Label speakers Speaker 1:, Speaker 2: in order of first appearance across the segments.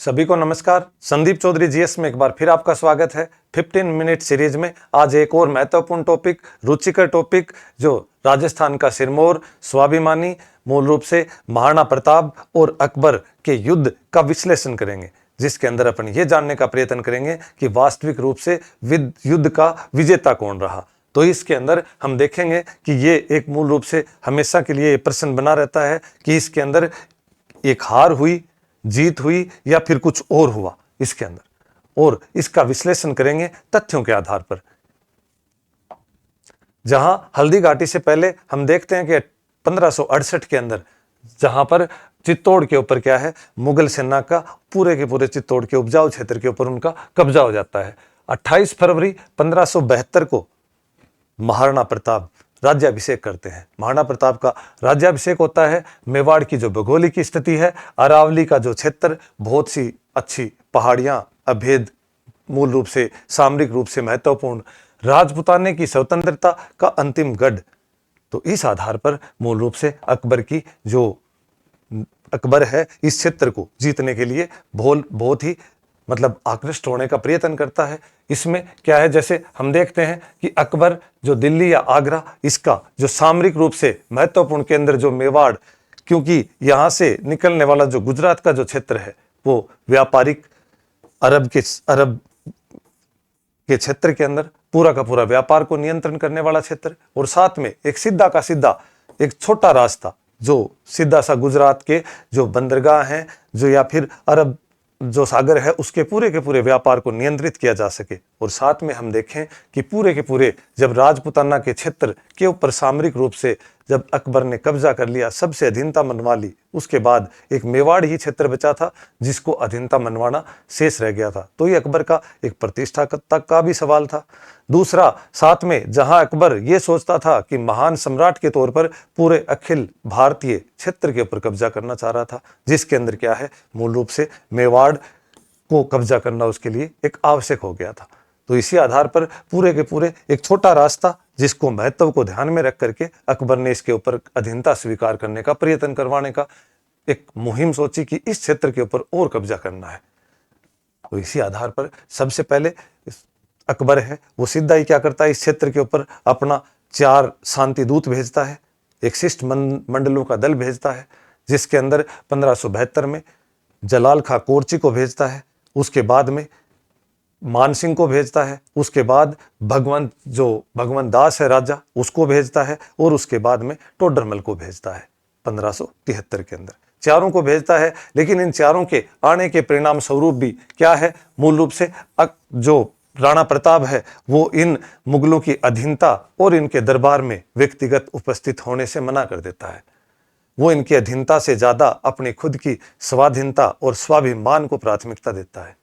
Speaker 1: सभी को नमस्कार। संदीप चौधरी जीएस में एक बार फिर आपका स्वागत है। 15 मिनट सीरीज में आज एक और महत्वपूर्ण टॉपिक, रुचिकर टॉपिक, जो राजस्थान का सिरमौर स्वाभिमानी, मूल रूप से महाराणा प्रताप और अकबर के युद्ध का विश्लेषण करेंगे, जिसके अंदर अपन ये जानने का प्रयत्न करेंगे कि वास्तविक रूप से युद्ध का विजेता कौन रहा। तो इसके अंदर हम देखेंगे कि ये एक मूल रूप से हमेशा के लिए प्रश्न बना रहता है कि इसके अंदर एक हार हुई, जीत हुई या फिर कुछ और हुआ इसके अंदर, और इसका विश्लेषण करेंगे तथ्यों के आधार पर। जहां हल्दी घाटी से पहले हम देखते हैं कि 1568 के अंदर जहां पर चित्तौड़ के ऊपर क्या है, मुगल सेना का पूरे के पूरे चित्तौड़ के उपजाऊ क्षेत्र के ऊपर उनका कब्जा हो जाता है। 28 फरवरी 1572 को महाराणा प्रताप राज्याभिषेक करते हैं। महाराणा प्रताप का राज्याभिषेक होता है। मेवाड़ की जो भौगोलिक स्थिति है, अरावली का जो क्षेत्र, बहुत सी अच्छी पहाड़ियां, अभेद, मूल रूप से सामरिक रूप से महत्वपूर्ण, राजपुताने की स्वतंत्रता का अंतिम गढ़। तो इस आधार पर मूल रूप से अकबर है इस क्षेत्र को जीतने के लिए बहुत ही आकृष्ट होने का प्रयत्न करता है। इसमें क्या है, जैसे हम देखते हैं कि अकबर जो दिल्ली या आगरा, इसका जो सामरिक रूप से महत्वपूर्ण केंद्र जो मेवाड़, क्योंकि यहां से निकलने वाला जो गुजरात का जो क्षेत्र है वो व्यापारिक अरब के क्षेत्र के अंदर पूरा का पूरा व्यापार को नियंत्रण करने वाला क्षेत्र, और साथ में एक सीधा का सीधा एक छोटा रास्ता जो सीधा सा गुजरात के जो बंदरगाह हैं, जो या फिर अरब जो सागर है, उसके पूरे के पूरे व्यापार को नियंत्रित किया जा सके। और साथ में हम देखें कि पूरे के पूरे जब राजपुताना के क्षेत्र के ऊपर सामरिक रूप से जब अकबर ने कब्जा कर लिया, सबसे अधीनता मनवा ली, उसके बाद एक मेवाड़ ही क्षेत्र बचा था जिसको अधीनता मनवाना शेष रह गया था। तो ये अकबर का एक प्रतिष्ठा तक का भी सवाल था। दूसरा, साथ में जहां अकबर ये सोचता था कि महान सम्राट के तौर पर पूरे अखिल भारतीय क्षेत्र के ऊपर कब्जा करना चाह रहा था, जिसके अंदर क्या है, मूल रूप से मेवाड़ को कब्जा करना उसके लिए एक आवश्यक हो गया था। तो इसी आधार पर पूरे के पूरे एक छोटा रास्ता, जिसको महत्व को ध्यान में रख करके अकबर ने इसके ऊपर अधीनता स्वीकार करने का प्रयत्न करवाने का एक मुहिम सोची कि इस क्षेत्र के ऊपर और कब्जा करना है। तो इसी आधार पर सबसे पहले अकबर है वो सीधा ही क्या करता है, इस क्षेत्र के ऊपर अपना 4 शांति दूत भेजता है, एक शिष्ट मंडलों का दल भेजता है, जिसके अंदर 1572 में जलाल खां कोरची को भेजता है, उसके बाद में मानसिंह को भेजता है, उसके बाद भगवंत दास है राजा, उसको भेजता है, और उसके बाद में टोडरमल को भेजता है 1573 के अंदर। चारों को भेजता है, लेकिन इन चारों के आने के परिणाम स्वरूप भी क्या है, मूल रूप से जो राणा प्रताप है वो इन मुगलों की अधीनता और इनके दरबार में व्यक्तिगत उपस्थित होने से मना कर देता है। वो इनकी अधीनता से ज्यादा अपनी खुद की स्वाधीनता और स्वाभिमान को प्राथमिकता देता है।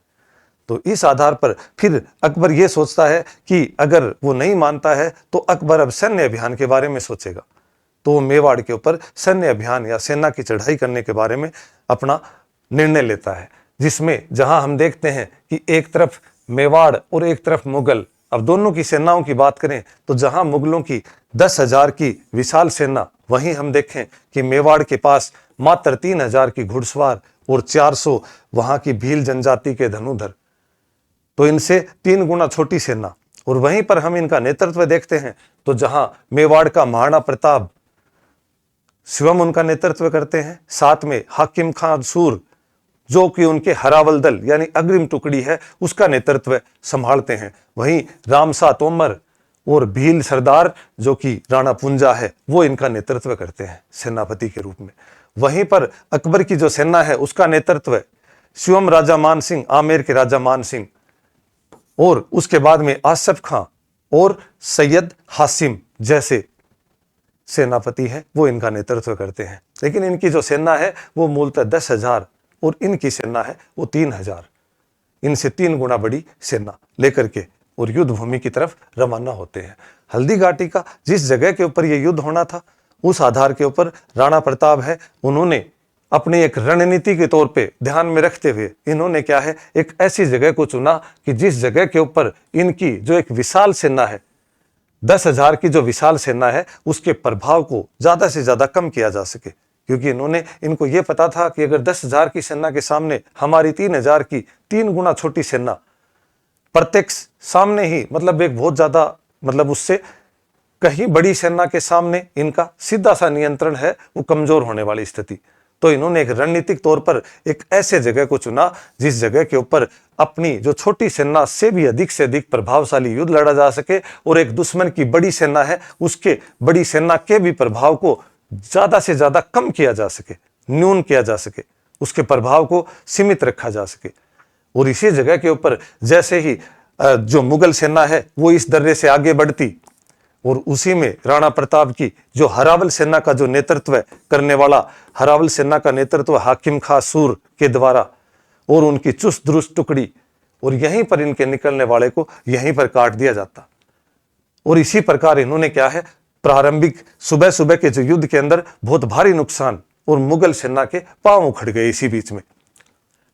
Speaker 1: तो इस आधार पर फिर अकबर ये सोचता है कि अगर वो नहीं मानता है तो अकबर अब सैन्य अभियान के बारे में सोचेगा। तो वो मेवाड़ के ऊपर सैन्य अभियान या सेना की चढ़ाई करने के बारे में अपना निर्णय लेता है, जिसमें जहां हम देखते हैं कि एक तरफ मेवाड़ और एक तरफ मुगल, अब दोनों की सेनाओं की बात करें तो जहां मुगलों की 10,000 की विशाल सेना, वहीं हम देखें कि मेवाड़ के पास मात्र 3,000 की घुड़सवार और 400 वहां की भील जनजाति के धनुधर, तो इनसे 3 गुना छोटी सेना। और वहीं पर हम इनका नेतृत्व देखते हैं तो जहां मेवाड़ का महाराणा प्रताप स्वयं उनका नेतृत्व करते हैं, साथ में हाकिम खान सूर जो कि उनके हरावल दल यानी अग्रिम टुकड़ी है उसका नेतृत्व संभालते हैं, वहीं रामसा तोमर और भील सरदार जो कि राणा पुंजा है वो इनका नेतृत्व करते हैं सेनापति के रूप में। वहीं पर अकबर की जो सेना है उसका नेतृत्व स्वयं राजा मान सिंह, आमेर के राजा मान सिंह, और उसके बाद में आसफ खां और सैयद हासिम जैसे सेनापति हैं वो इनका नेतृत्व करते हैं। लेकिन इनकी जो सेना है वो मूलतः 10,000 और इनकी सेना है वो 3,000, इनसे 3 गुना बड़ी सेना लेकर के और युद्ध भूमि की तरफ रवाना होते हैं। हल्दी घाटी का जिस जगह के ऊपर यह युद्ध होना था, उस आधार के ऊपर राणा प्रताप है उन्होंने अपनी एक रणनीति के तौर पे ध्यान में रखते हुए इन्होंने क्या है, एक ऐसी जगह को चुना कि जिस जगह के ऊपर इनकी जो एक विशाल सेना है, 10,000 की जो विशाल सेना है, उसके प्रभाव को ज्यादा से ज्यादा कम किया जा सके। क्योंकि इनको ये पता था कि अगर 10,000 की सेना के सामने हमारी 3,000 की 3 गुना छोटी सेना प्रत्यक्ष सामने ही, मतलब एक बहुत ज्यादा, मतलब उससे कहीं बड़ी सेना के सामने इनका सीधा सा नियंत्रण है, वो कमजोर होने वाली स्थिति। तो इन्होंने एक रणनीतिक तौर पर एक ऐसे जगह को चुना जिस जगह के ऊपर अपनी जो छोटी सेना से भी अधिक से अधिक प्रभावशाली युद्ध लड़ा जा सके, और एक दुश्मन की बड़ी सेना है उसके बड़ी सेना के भी प्रभाव को ज्यादा से ज्यादा कम किया जा सके, न्यून किया जा सके, उसके प्रभाव को सीमित रखा जा सके। और इसी जगह के ऊपर जैसे ही जो मुगल सेना है वो इस दर्रे से आगे बढ़ती, और उसी में राणा प्रताप की जो हरावल सेना का जो नेतृत्व करने वाला, हरावल सेना का नेतृत्व हाकिम खां सूर के द्वारा, और उनकी चुस्त दुरुस्त टुकड़ी, और यहीं पर इनके निकलने वाले को यहीं पर काट दिया जाता। और इसी प्रकार इन्होंने क्या है, प्रारंभिक सुबह सुबह के जो युद्ध के अंदर बहुत भारी नुकसान, और मुगल सेना के पांव उखड़ गए इसी बीच में।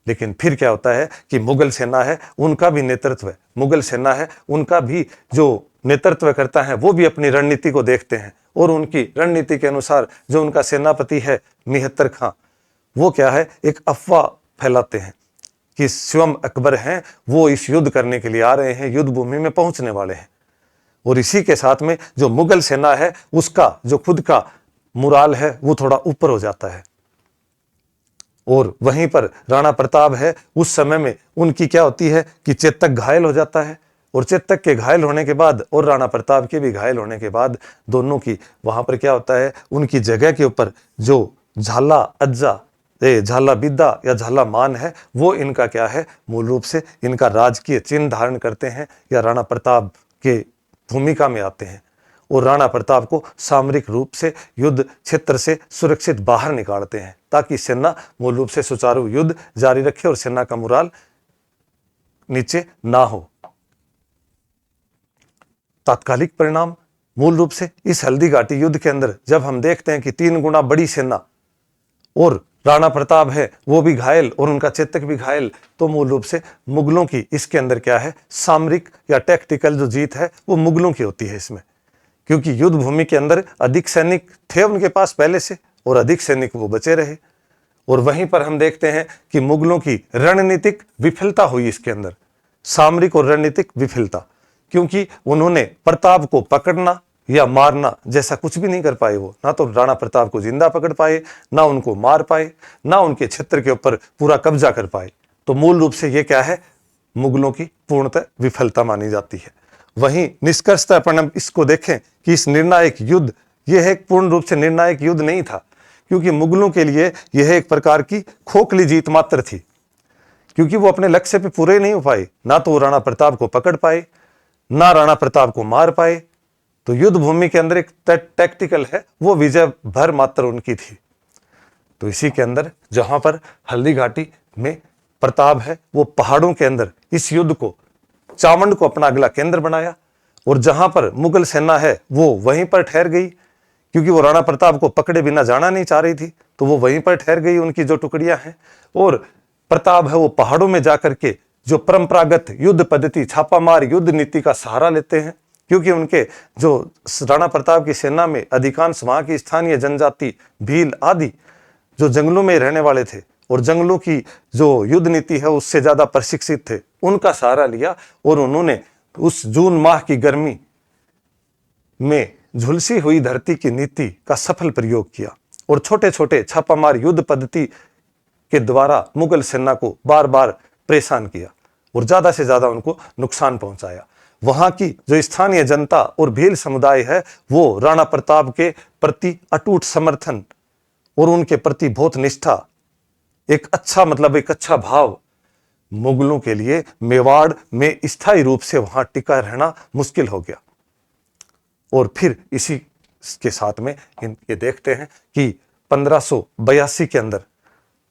Speaker 1: लेकिन फिर क्या होता है कि मुगल सेना है उनका भी नेतृत्व है, मुगल सेना है उनका भी जो नेतृत्व करता है वो भी अपनी रणनीति को देखते हैं, और उनकी रणनीति के अनुसार जो उनका सेनापति है मेहतर खां, वो क्या है, एक अफवाह फैलाते हैं कि स्वयं अकबर हैं वो इस युद्ध करने के लिए आ रहे हैं, युद्ध भूमि में पहुंचने वाले हैं। और इसी के साथ में जो मुगल सेना है उसका जो खुद का मुराल है वो थोड़ा ऊपर हो जाता है। और वहीं पर राणा प्रताप है उस समय में उनकी क्या होती है कि चेतक घायल हो जाता है, और चेतक के घायल होने के बाद और राणा प्रताप के भी घायल होने के बाद दोनों की वहां पर क्या होता है, उनकी जगह के ऊपर जो झाला अज्जा, झाला बिद्दा या झाला मान है, वो इनका क्या है, मूल रूप से इनका राजकीय चिन्ह धारण करते हैं या राणा प्रताप के भूमिका में आते हैं, और राणा प्रताप को सामरिक रूप से युद्ध क्षेत्र से सुरक्षित बाहर निकालते हैं ताकि सेना मूल रूप से सुचारू युद्ध जारी रखे और सेना का मुराल नीचे ना हो। तात्कालिक परिणाम मूल रूप से इस हल्दी घाटी युद्ध के अंदर जब हम देखते हैं कि 3 गुना बड़ी सेना और राणा प्रताप है वो भी घायल और उनका चेतक भी घायल, तो मूल रूप से मुगलों की इसके अंदर क्या है, सामरिक या टैक्टिकल जो जीत है वो मुगलों की होती है इसमें, क्योंकि युद्ध भूमि के अंदर अधिक सैनिक थे उनके पास पहले से और अधिक सैनिक वो बचे रहे। और वहीं पर हम देखते हैं कि मुगलों की रणनीतिक विफलता हुई इसके अंदर, सामरिक और रणनीतिक विफलता, क्योंकि उन्होंने प्रताप को पकड़ना या मारना जैसा कुछ भी नहीं कर पाए। वो ना तो राणा प्रताप को जिंदा पकड़ पाए, ना उनको मार पाए, ना उनके क्षेत्र के ऊपर पूरा कब्जा कर पाए। तो मूल रूप से ये क्या है, मुगलों की पूर्णतः विफलता मानी जाती है। वहीं निष्कर्षतः अपन इसको देखें कि इस निर्णायक युद्ध, यह एक पूर्ण रूप से निर्णायक युद्ध नहीं था, क्योंकि मुगलों के लिए यह एक प्रकार की खोखली जीत मात्र थी, क्योंकि वो अपने लक्ष्य पे पूरे नहीं हो पाए, ना तो वो राणा प्रताप को पकड़ पाए, ना राणा प्रताप को मार पाए। तो युद्ध भूमि के अंदर एक टैक्टिकल है वो विजय भर मात्र उनकी थी। तो इसी के अंदर जहां पर हल्दी घाटी में प्रताप है वो पहाड़ों के अंदर इस युद्ध को, चावंड को अपना अगला केंद्र बनाया, और जहां पर मुगल सेना है वो वहीं पर ठहर गई, क्योंकि वो राणा प्रताप को पकड़े बिना जाना नहीं चाह रही थी, तो वो वहीं पर ठहर गई उनकी जो टुकड़ियां हैं। और प्रताप है वो पहाड़ों में जाकर के जो परंपरागत युद्ध पद्धति, छापामार युद्ध नीति का सहारा लेते हैं, क्योंकि उनके जो राणा प्रताप की सेना में अधिकांश वहां की स्थानीय जनजाति, भील आदि जो जंगलों में रहने वाले थे और जंगलों की जो युद्ध नीति है उससे ज्यादा प्रशिक्षित थे, उनका सहारा लिया और उन्होंने उस जून माह की गर्मी में झुलसी हुई धरती की नीति का सफल प्रयोग किया और छोटे छोटे छापामार युद्ध पद्धति के द्वारा मुगल सेना को बार बार परेशान किया और ज्यादा से ज्यादा उनको नुकसान पहुंचाया। वहां की जो स्थानीय जनता और भील समुदाय है वो राणा प्रताप के प्रति अटूट समर्थन और उनके प्रति बहुत निष्ठा, एक अच्छा भाव, मुगलों के लिए मेवाड़ में स्थायी रूप से वहां टिका रहना मुश्किल हो गया। और फिर इसी के साथ में ये देखते हैं कि 1582 के अंदर,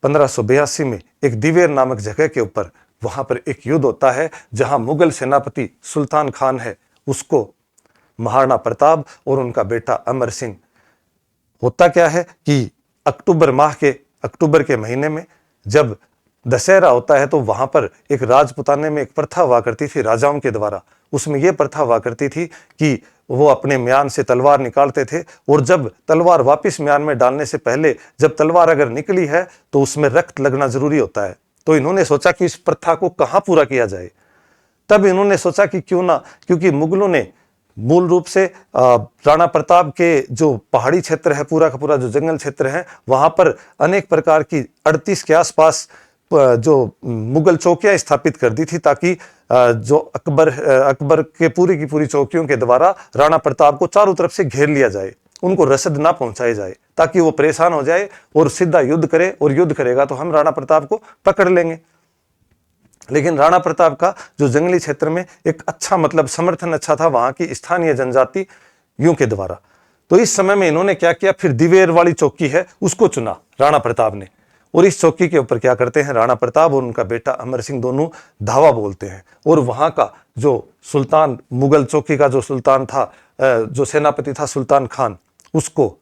Speaker 1: 1582 में एक दिवेर नामक जगह के ऊपर वहां पर एक युद्ध होता है, जहां मुगल सेनापति सुल्तान खान है उसको महाराणा प्रताप और उनका बेटा अमर सिंह, होता क्या है कि अक्टूबर के महीने में जब दशहरा होता है तो वहां पर एक राजपुताने में एक प्रथा हुआ करती थी राजाओं के द्वारा। उसमें यह प्रथा हुआ करती थी कि वो अपने म्यान से तलवार निकालते थे, और जब तलवार वापस म्यान में डालने से पहले जब तलवार अगर निकली है तो उसमें रक्त लगना जरूरी होता है। तो इन्होंने सोचा कि इस प्रथा को कहाँ पूरा किया जाए। तब इन्होंने सोचा कि क्यों ना, क्योंकि मुगलों ने मूल रूप से राणा प्रताप के जो पहाड़ी क्षेत्र है, पूरा का पूरा जो जंगल क्षेत्र है, वहां पर अनेक प्रकार की 38 के आसपास जो मुगल चौकियां स्थापित कर दी थी, ताकि जो अकबर के पूरी की पूरी चौकियों के द्वारा राणा प्रताप को चारों तरफ से घेर लिया जाए, उनको रसद ना पहुंचाई जाए, ताकि वो परेशान हो जाए और सीधा युद्ध करे, और युद्ध करेगा तो हम राणा प्रताप को पकड़ लेंगे। लेकिन राणा प्रताप का जो जंगली क्षेत्र में एक अच्छा मतलब समर्थन अच्छा था वहां की स्थानीय जनजातियों के द्वारा। तो इस समय में इन्होंने क्या किया, फिर दिवेर वाली चौकी है उसको चुना राणा प्रताप ने, और इस चौकी के ऊपर क्या करते हैं, राणा प्रताप और उनका बेटा अमर सिंह दोनों धावा बोलते हैं, और वहां का जो सुल्तान, मुगल चौकी का जो सुल्तान था, जो सेनापति था सुल्तान खान, उसको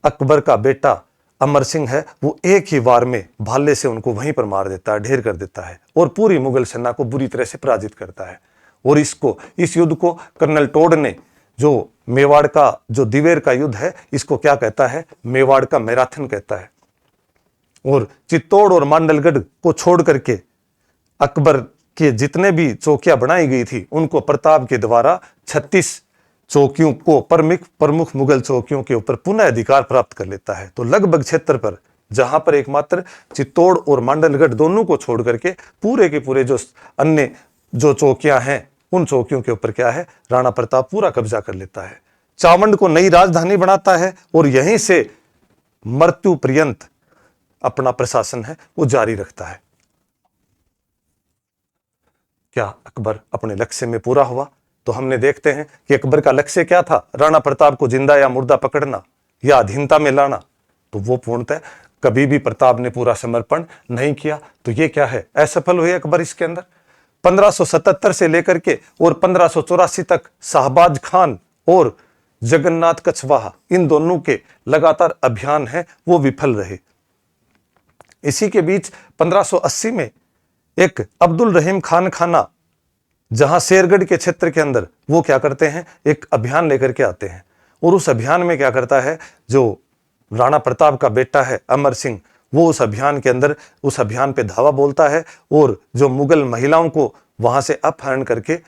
Speaker 1: अकबर का बेटा अमर सिंह है, वो एक ही वार में भाले से उनको वहीं पर मार देता है, ढेर कर देता है, और पूरी मुगल सेना को बुरी तरह से पराजित करता है। और इस युद्ध को कर्नल टोड ने, जो मेवाड़ का जो दिवेर का युद्ध है, इसको क्या कहता है, मेवाड़ का मैराथन कहता है। और चित्तौड़ और मांडलगढ़ को छोड़ करके अकबर के जितने भी चौकियां बनाई गई थी, उनको प्रताप के द्वारा 36 चौकियों को प्रमुख मुगल चौकियों के ऊपर पुनः अधिकार प्राप्त कर लेता है। तो लगभग क्षेत्र पर, जहां पर एकमात्र चित्तौड़ और मांडलगढ़ दोनों को छोड़ करके पूरे के पूरे जो अन्य जो चौकियां हैं, उन चौकियों के ऊपर क्या है, राणा प्रताप पूरा कब्जा कर लेता है। चावंड को नई राजधानी बनाता है, और यहीं से मृत्यु पर्यंत अपना प्रशासन है वो जारी रखता है। क्या अकबर अपने लक्ष्य में पूरा हुआ? तो हमने देखते हैं कि अकबर का लक्ष्य क्या था, राणा प्रताप को जिंदा या मुर्दा पकड़ना या अधीनता में लाना। तो वो पूर्णतः कभी भी प्रताप ने पूरा समर्पण नहीं किया। तो ये क्या है, असफल हुए अकबर इसके अंदर। 1577 से लेकर के और 1584 तक शाहबाज खान और जगन्नाथ कछवाहा, इन दोनों के लगातार अभियान है वो विफल रहे। इसी के बीच 1580 में एक अब्दुल रहीम खान खाना, जहां शेरगढ़ के क्षेत्र के अंदर, वो क्या करते हैं, एक अभियान लेकर के आते हैं। और उस अभियान में क्या करता है, जो राणा प्रताप का बेटा है अमर सिंह, वो उस अभियान के अंदर उस अभियान पे धावा बोलता है, और जो मुगल महिलाओं को वहां से अपहरण करके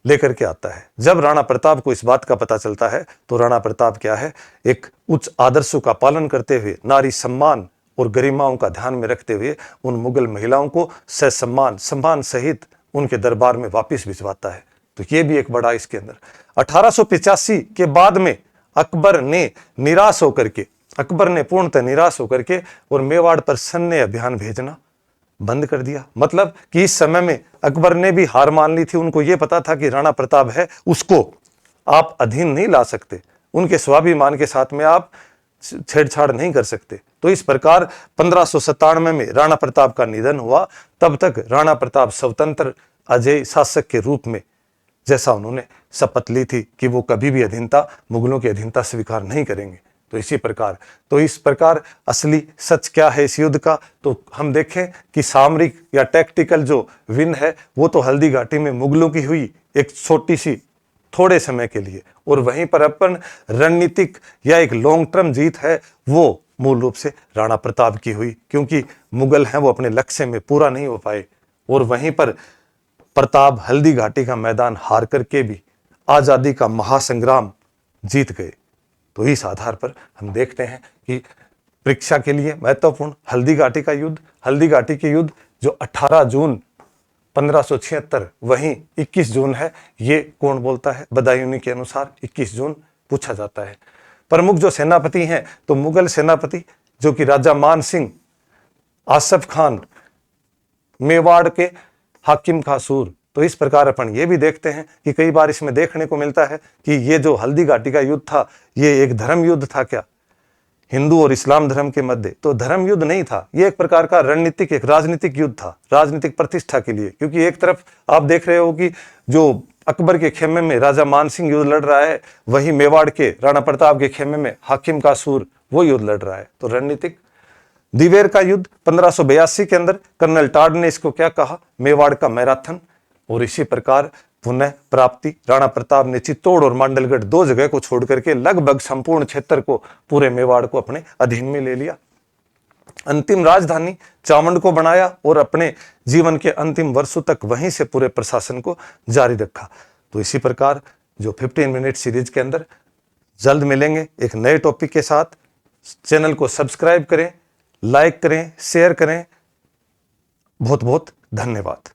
Speaker 1: लेकर के आता है। जब राणा प्रताप को इस बात का पता चलता है, तो राणा प्रताप क्या है, एक उच्च आदर्शों का पालन करते हुए, नारी सम्मान और गरिमाओं का ध्यान में रखते हुए, उन मुगल महिलाओं को ससम्मान सम्मान सहित उनके दरबार में वापस भिजवाता है। तो ये भी एक बड़ा इसके अंदर। 1885 के बाद में अकबर ने पूर्णतः निराश होकर के और मेवाड़ पर सैन्य अभियान भेजना बंद कर दिया। मतलब कि इस समय में अकबर ने भी हार मान ली थी। उनको यह पता था कि राणा प्रताप है, उसको आप अधीन नहीं ला सकते, उनके स्वाभिमान के साथ में आप छेड़छाड़ नहीं कर सकते। तो इस प्रकार 1597 में राणा प्रताप का निधन हुआ। तब तक राणा प्रताप स्वतंत्र अजय शासक के रूप में, जैसा उन्होंने शपथ ली थी कि वो कभी भी अधीनता, मुगलों की अधीनता स्वीकार नहीं करेंगे। तो इस प्रकार असली सच क्या है इस युद्ध का, तो हम देखें कि सामरिक या टैक्टिकल जो विन है वो तो हल्दी घाटी में मुगलों की हुई एक छोटी सी थोड़े समय के लिए, और वहीं पर अपन रणनीतिक या एक लॉन्ग टर्म जीत है वो मूल रूप से राणा प्रताप की हुई, क्योंकि मुगल हैं वो अपने लक्ष्य में पूरा नहीं हो पाए। और वहीं पर प्रताप हल्दी घाटी का मैदान हार करके भी आजादी का महासंग्राम जीत गए। तो इस आधार पर हम देखते हैं कि परीक्षा के लिए महत्वपूर्ण हल्दी घाटी का युद्ध, हल्दी घाटी के युद्ध जो 18 जून 1576 वहीं 21 जून है, ये कौन बोलता है, बदायूनी के अनुसार 21 जून पूछा जाता है। प्रमुख जो सेनापति हैं, तो मुगल सेनापति जो कि राजा मान सिंह, आसफ खान, मेवाड़ के हाकिम खासूर। तो इस प्रकार अपन ये भी देखते हैं कि कई बार इसमें देखने को मिलता है कि ये जो हल्दी घाटी का युद्ध था, ये एक धर्म युद्ध था क्या, हिंदू और इस्लाम धर्म के मध्य। तो धर्म युद्ध नहीं था, ये एक प्रकार का रणनीतिक, एक राजनीतिक युद्ध था, राजनीतिक प्रतिष्ठा के लिए। क्योंकि एक तरफ आप देख रहे हो कि जो अकबर के खेमे में राजा मान सिंह युद्ध लड़ रहा है, वहीं मेवाड़ के राणा प्रताप के खेमे में हाकिम कासूर वो युद्ध लड़ रहा है। तो रणनीतिक। दिवेर का युद्ध 1582 के अंदर कर्नल टॉड ने इसको क्या कहा, मेवाड़ का मैराथन। और इसी प्रकार पुनः प्राप्ति राणा प्रताप ने चित्तौड़ और मांडलगढ़ 2 जगह को छोड़ करके लगभग संपूर्ण क्षेत्र को, पूरे मेवाड़ को अपने अधीन में ले लिया। अंतिम राजधानी चावंड को बनाया और अपने जीवन के अंतिम वर्षों तक वहीं से पूरे प्रशासन को जारी रखा। तो इसी प्रकार जो 15 मिनट सीरीज के अंदर जल्द मिलेंगे एक नए टॉपिक के साथ। चैनल को सब्सक्राइब करें, लाइक करें, शेयर करें। बहुत बहुत धन्यवाद।